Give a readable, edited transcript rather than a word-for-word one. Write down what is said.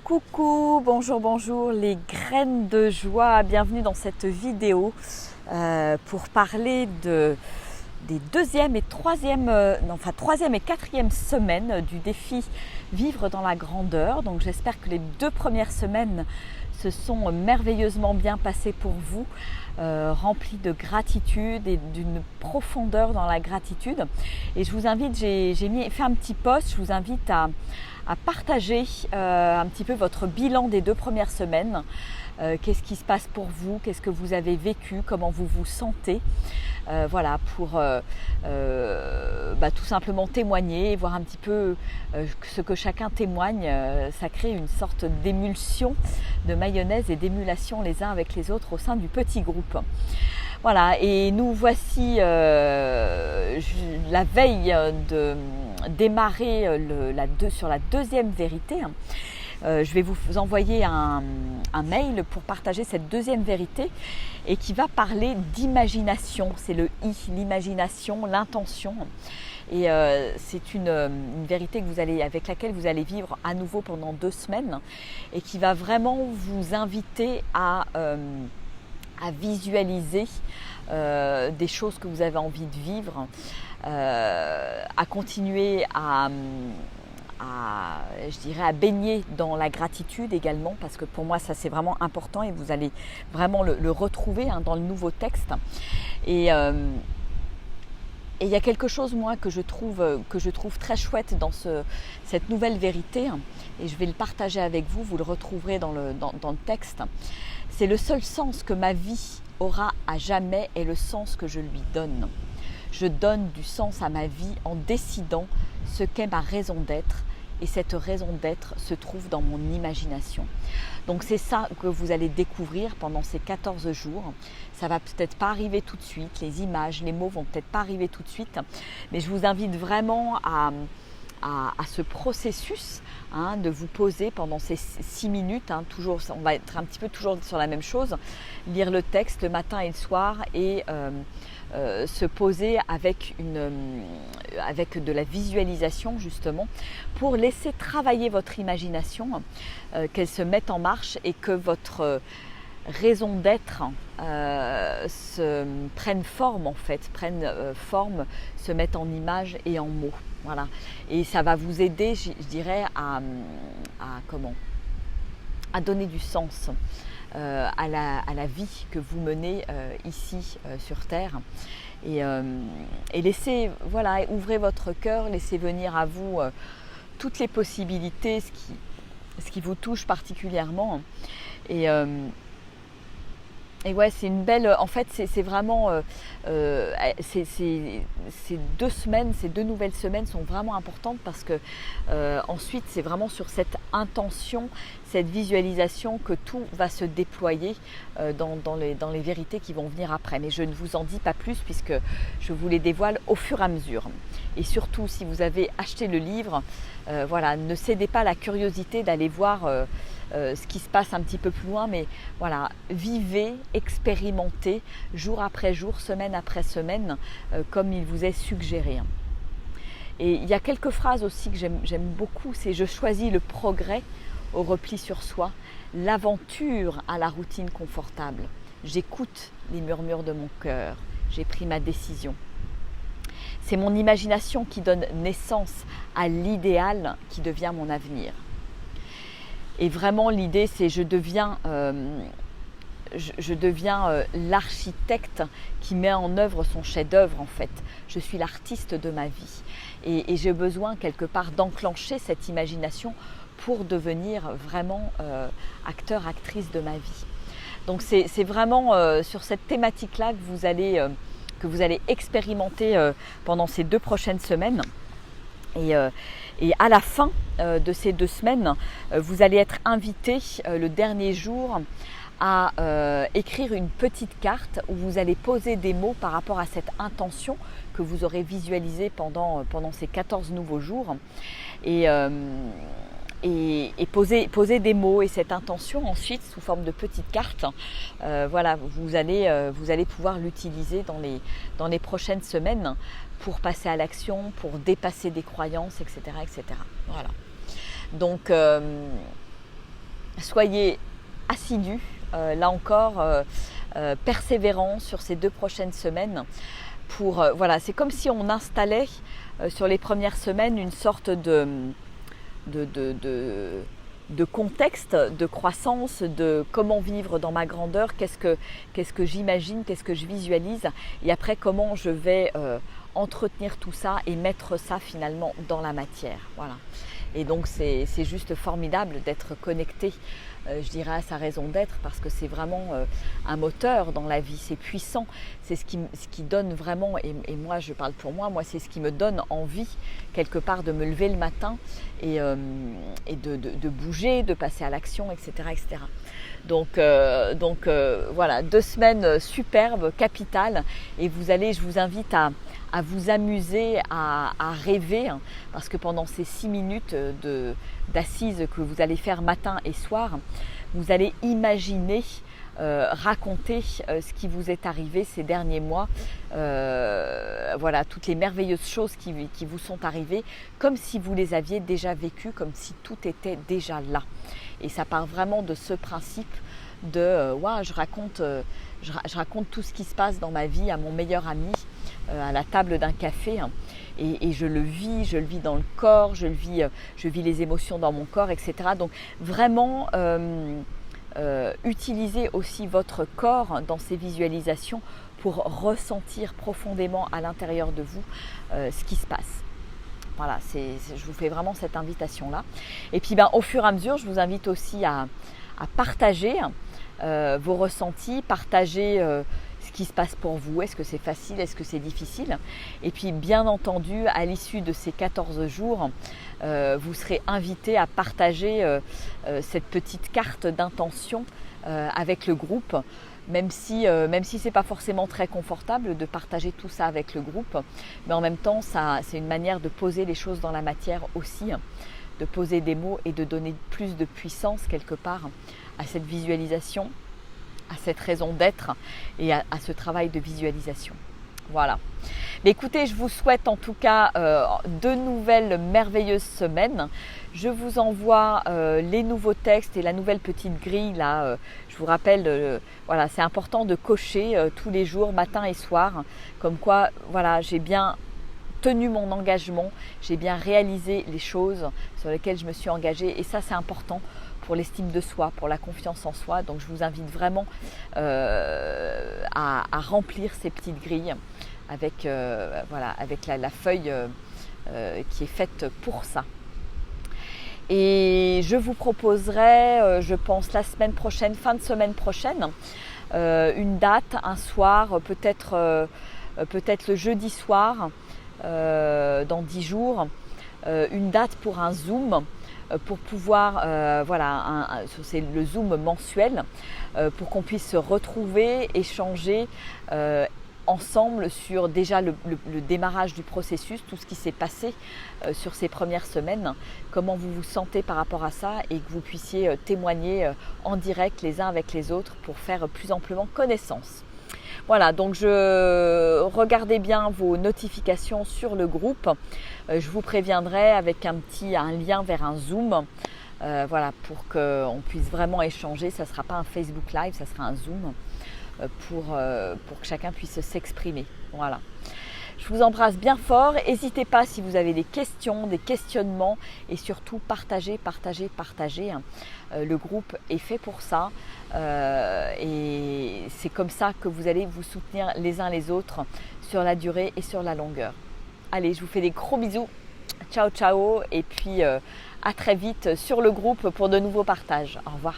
Coucou, bonjour les graines de joie, bienvenue dans cette vidéo pour parler des troisième et quatrième semaines du défi Vivre dans la grandeur. Donc j'espère que les 2 premières semaines se sont merveilleusement bien passées pour vous, remplies de gratitude et d'une profondeur dans la gratitude. Et je vous invite, j'ai fait un petit post, je vous invite à partager un petit peu votre bilan des 2 premières semaines. Qu'est-ce qui se passe pour vous, qu'est-ce que vous avez vécu, comment vous vous sentez, pour tout simplement témoigner, voir un petit peu ce que chacun témoigne. Ça crée une sorte d'émulsion, de mayonnaise et d'émulation les uns avec les autres au sein du petit groupe. Voilà, et nous voici la veille de démarrer sur la deuxième vérité. Je vais vous envoyer un mail pour partager cette deuxième vérité et qui va parler d'imagination. C'est le I, l'imagination, l'intention. Et c'est une vérité avec laquelle vous allez vivre à nouveau pendant 2 semaines et qui va vraiment vous inviter à visualiser des choses que vous avez envie de vivre, à continuer à baigner dans la gratitude également, parce que pour moi ça c'est vraiment important et vous allez vraiment le retrouver dans le nouveau texte. Et il y a quelque chose moi que je trouve très chouette dans cette nouvelle vérité, et je vais le partager avec vous, vous le retrouverez dans le texte. C'est le seul sens que ma vie aura à jamais est le sens que je lui donne. Je donne du sens à ma vie en décidant ce qu'est ma raison d'être, et cette raison d'être se trouve dans mon imagination. Donc c'est ça que vous allez découvrir pendant ces 14 jours. Ça va peut-être pas arriver tout de suite, les images, les mots vont peut-être pas arriver tout de suite, mais je vous invite vraiment à ce processus, de vous poser pendant ces 6 minutes, toujours, on va être un petit peu toujours sur la même chose, lire le texte le matin et le soir et se poser avec de la visualisation justement pour laisser travailler votre imagination, qu'elle se mette en marche et que votre raison d'être prenne forme en fait, se mette en images et en mots. Voilà. Et ça va vous aider, je dirais, à donner du sens à la vie que vous menez ici sur Terre. Et laissez, ouvrez votre cœur, laissez venir à vous toutes les possibilités, ce qui vous touche particulièrement. Et ouais, c'est une belle. En fait, c'est vraiment. Ces 2 semaines, ces 2 nouvelles semaines sont vraiment importantes parce que ensuite, c'est vraiment sur cette intention, cette visualisation que tout va se déployer dans les vérités qui vont venir après. Mais je ne vous en dis pas plus puisque je vous les dévoile au fur et à mesure. Et surtout, si vous avez acheté le livre, ne cédez pas à la curiosité d'aller voir ce qui se passe un petit peu plus loin, mais vivez, expérimentez jour après jour, semaine après semaine, comme il vous est suggéré. Et il y a quelques phrases aussi que j'aime beaucoup, c'est « Je choisis le progrès au repli sur soi, l'aventure à la routine confortable. J'écoute les murmures de mon cœur, j'ai pris ma décision. C'est mon imagination qui donne naissance à l'idéal qui devient mon avenir. » Et vraiment, l'idée, c'est je deviens l'architecte qui met en œuvre son chef-d'œuvre en fait. Je suis l'artiste de ma vie. Et j'ai besoin quelque part d'enclencher cette imagination pour devenir vraiment acteur, actrice de ma vie. Donc c'est vraiment sur cette thématique-là que vous allez expérimenter pendant ces 2 prochaines semaines. Et à la fin de ces 2 semaines, vous allez être invité le dernier jour à écrire une petite carte où vous allez poser des mots par rapport à cette intention que vous aurez visualisée pendant ces 14 nouveaux jours. Et poser des mots et cette intention ensuite sous forme de petites cartes. Vous allez pouvoir l'utiliser dans les prochaines semaines pour passer à l'action, pour dépasser des croyances, etc. etc. Voilà. Donc soyez assidus, là encore, persévérants sur ces 2 prochaines semaines. Voilà, c'est comme si on installait sur les premières semaines une sorte de contexte, de croissance, de comment vivre dans ma grandeur, qu'est-ce que j'imagine, qu'est-ce que je visualise, et après comment je vais entretenir tout ça et mettre ça finalement dans la matière. Voilà. Et donc c'est juste formidable d'être connecté, je dirais, à sa raison d'être, parce que c'est vraiment un moteur dans la vie, c'est puissant, c'est ce qui donne vraiment, et moi je parle pour moi, c'est ce qui me donne envie quelque part de me lever le matin et de bouger, de passer à l'action, etc. etc. Donc voilà, 2 semaines superbes, capitales, et je vous invite à vous amuser, à rêver, hein, parce que pendant ces 6 minutes d'assises que vous allez faire matin et soir, vous allez imaginer, raconter ce qui vous est arrivé ces derniers mois, voilà, toutes les merveilleuses choses qui vous sont arrivées, comme si vous les aviez déjà vécues, comme si tout était déjà là. Et ça part vraiment de ce principe de je raconte tout ce qui se passe dans ma vie à mon meilleur ami, à la table d'un café, hein, et je le vis dans le corps, je vis les émotions dans mon corps, etc. Donc vraiment utilisez aussi votre corps dans ces visualisations pour ressentir profondément à l'intérieur de vous ce qui se passe. Voilà, je vous fais vraiment cette invitation-là. Et puis au fur et à mesure, je vous invite aussi à partager vos ressentis, partager ce qui se passe pour vous. Est-ce que c'est facile? Est-ce que c'est difficile? Et puis bien entendu, à l'issue de ces 14 jours, vous serez invité à partager cette petite carte d'intention avec le groupe, même si ce n'est pas forcément très confortable de partager tout ça avec le groupe, mais en même temps, c'est une manière de poser les choses dans la matière aussi, de poser des mots et de donner plus de puissance quelque part à cette visualisation, à cette raison d'être et à ce travail de visualisation. Voilà. Mais écoutez, je vous souhaite en tout cas 2 nouvelles merveilleuses semaines. Je vous envoie les nouveaux textes et la nouvelle petite grille là. Je vous rappelle, voilà, c'est important de cocher tous les jours, matin et soir, comme quoi, voilà, j'ai bien tenu mon engagement, j'ai bien réalisé les choses sur lesquelles je me suis engagée, et ça c'est important pour l'estime de soi, pour la confiance en soi. Donc je vous invite vraiment à remplir ces petites grilles avec, avec la feuille qui est faite pour ça. Et je vous proposerai, je pense la semaine prochaine, fin de semaine prochaine, une date, un soir, peut-être le jeudi soir, dans 10 jours, une date pour un Zoom, pour pouvoir, c'est le Zoom mensuel, pour qu'on puisse se retrouver, échanger ensemble sur déjà le démarrage du processus, tout ce qui s'est passé sur ces premières semaines, comment vous vous sentez par rapport à ça, et que vous puissiez témoigner en direct les uns avec les autres pour faire plus amplement connaissance. Voilà, donc regardez bien vos notifications sur le groupe. Je vous préviendrai avec un lien vers un Zoom, voilà, pour qu'on puisse vraiment échanger. Ça ne sera pas un Facebook Live, ça sera un Zoom pour que chacun puisse s'exprimer. Voilà. Je vous embrasse bien fort. N'hésitez pas si vous avez des questions, des questionnements, et surtout partagez. Le groupe est fait pour ça, et c'est comme ça que vous allez vous soutenir les uns les autres sur la durée et sur la longueur. Allez, je vous fais des gros bisous. Ciao, ciao, et puis à très vite sur le groupe pour de nouveaux partages. Au revoir.